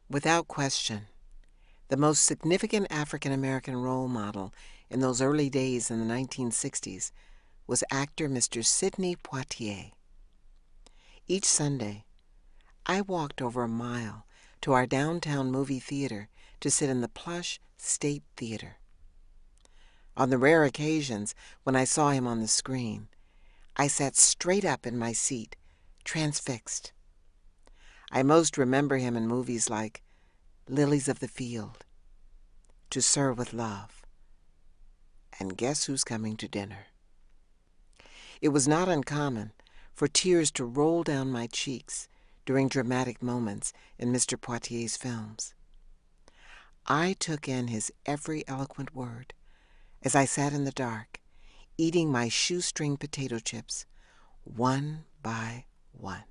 Without question, the most significant African-American role model in those early days in the 1960s was actor Mr. Sidney Poitier. Each Sunday, I walked over a mile to our downtown movie theater to sit in the plush State Theater. On the rare occasions when I saw him on the screen, I sat straight up in my seat, transfixed. I most remember him in movies like Lilies of the Field, To Sir with Love, and Guess Who's Coming to Dinner. It was not uncommon for tears to roll down my cheeks during dramatic moments in Mr. Poitier's films. I took in his every eloquent word as I sat in the dark, eating my shoestring potato chips, one by one.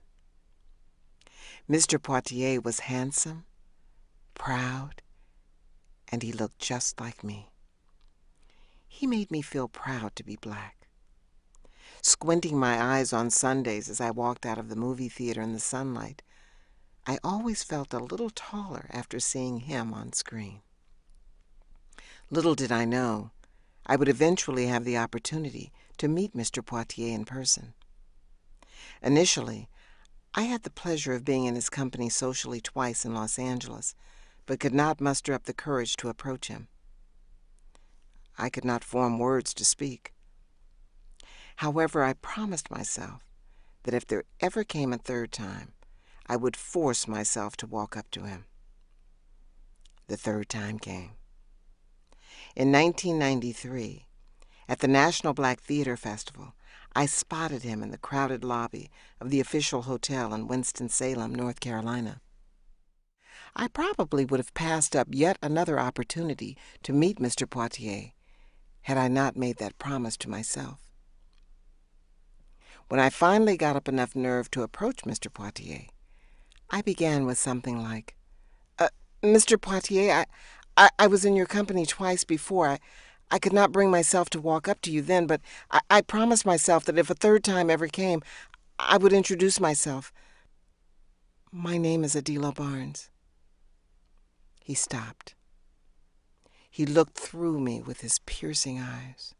Mr. Poitier was handsome, proud, and he looked just like me. He made me feel proud to be black. Squinting my eyes on Sundays as I walked out of the movie theater in the sunlight, I always felt a little taller after seeing him on screen. Little did I know, I would eventually have the opportunity to meet Mr. Poitier in person. Initially, I had the pleasure of being in his company socially twice in Los Angeles, but could not muster up the courage to approach him. I could not form words to speak. However, I promised myself that if there ever came a third time, I would force myself to walk up to him. The third time came. In 1993, at the National Black Theater Festival, I spotted him in the crowded lobby of the official hotel in Winston-Salem, North Carolina. I probably would have passed up yet another opportunity to meet Mr. Poitier had I not made that promise to myself. When I finally got up enough nerve to approach Mr. Poitier, I began with something like, Mr. Poitier, I was in your company twice before. I could not bring myself to walk up to you then, but I promised myself that if a third time ever came, I would introduce myself. My name is Adilah Barnes. He stopped. He looked through me with his piercing eyes.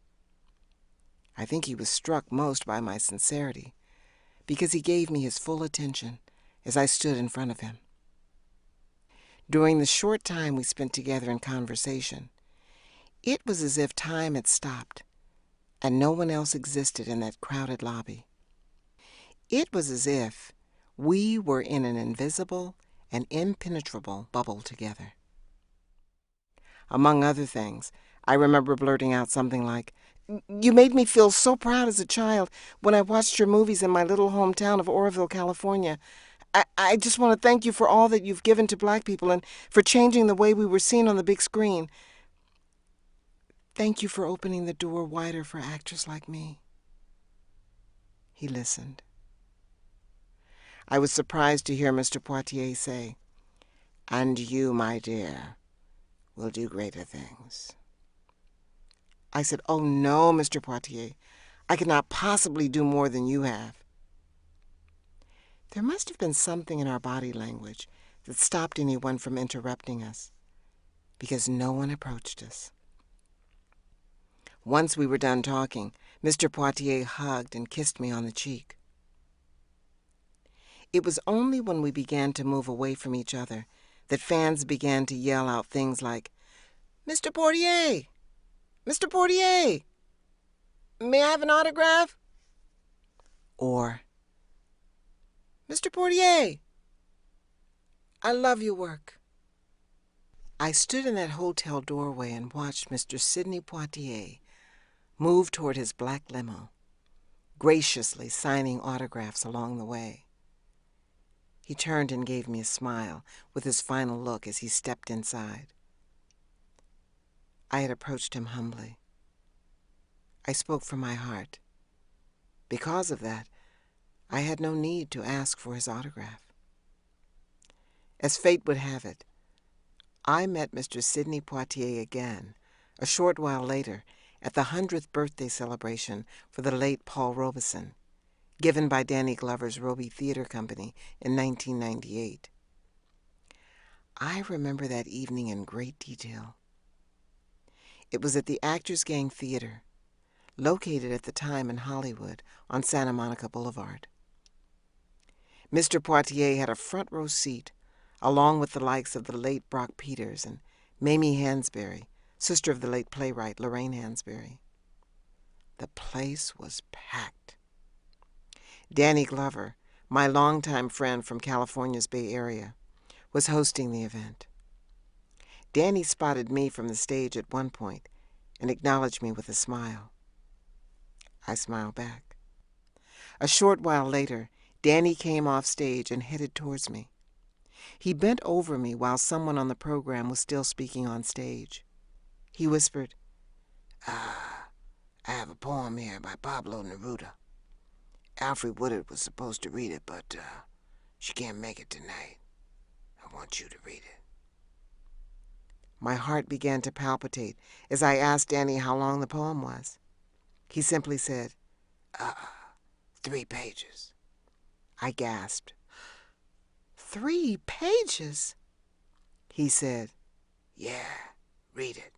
I think he was struck most by my sincerity, because he gave me his full attention as I stood in front of him. During the short time we spent together in conversation, it was as if time had stopped and no one else existed in that crowded lobby. It was as if we were in an invisible and impenetrable bubble together. Among other things, I remember blurting out something like, "You made me feel so proud as a child when I watched your movies in my little hometown of Oroville, California. I just want to thank you for all that you've given to black people and for changing the way we were seen on the big screen. Thank you for opening the door wider for actors like me." He listened. I was surprised to hear Mr. Poitier say, "And you, my dear, will do greater things." I said, "Oh no, Mr. Poitier, I could not possibly do more than you have." There must have been something in our body language that stopped anyone from interrupting us, because no one approached us. Once we were done talking, Mr. Poitier hugged and kissed me on the cheek. It was only when we began to move away from each other that fans began to yell out things like, "Mr. Poitier! Mr. Poitier! May I have an autograph?" Or, "Mr. Poitier, I love your work." I stood in that hotel doorway and watched Mr. Sidney Poitier move toward his black limo, graciously signing autographs along the way. He turned and gave me a smile with his final look as he stepped inside. I had approached him humbly. I spoke from my heart. Because of that, I had no need to ask for his autograph. As fate would have it, I met Mr. Sidney Poitier again a short while later at the 100th birthday celebration for the late Paul Robeson, given by Danny Glover's Roby Theater Company in 1998. I remember that evening in great detail. It was at the Actors Gang Theater, located at the time in Hollywood on Santa Monica Boulevard. Mr. Poitier had a front row seat, along with the likes of the late Brock Peters and Mamie Hansberry, sister of the late playwright Lorraine Hansberry. The place was packed. Danny Glover, my longtime friend from California's Bay Area, was hosting the event. Danny spotted me from the stage at one point and acknowledged me with a smile. I smiled back. A short while later, Danny came off stage and headed towards me. He bent over me while someone on the program was still speaking on stage. He whispered, I have a poem here by Pablo Neruda. Alfred Woodard was supposed to read it, but she can't make it tonight. I want you to read it." My heart began to palpitate as I asked Danny how long the poem was. He simply said, 3 pages. I gasped. 3 pages? He said, "Yeah, read it."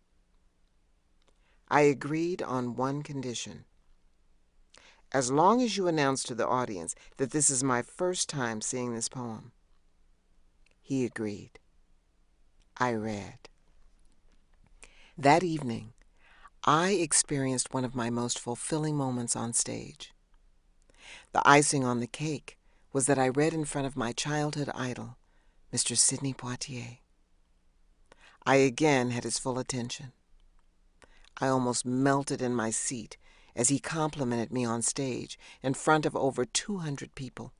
I agreed on one condition. As long as you announce to the audience that this is my first time seeing this poem. He agreed. I read. That evening, I experienced one of my most fulfilling moments on stage. The icing on the cake was that I read in front of my childhood idol, Mr. Sidney Poitier. I again had his full attention. I almost melted in my seat as he complimented me on stage in front of over 200 people.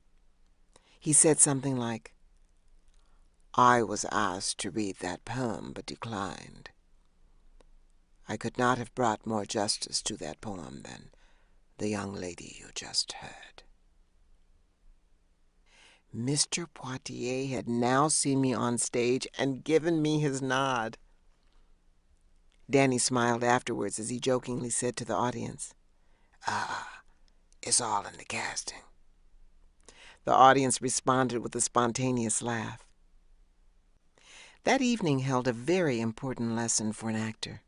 He said something like, "I was asked to read that poem but declined. I could not have brought more justice to that poem than the young lady you just heard." Mr. Poitier had now seen me on stage and given me his nod. Danny smiled afterwards as he jokingly said to the audience, "It's all in the casting." The audience responded with a spontaneous laugh. That evening held a very important lesson for an actor.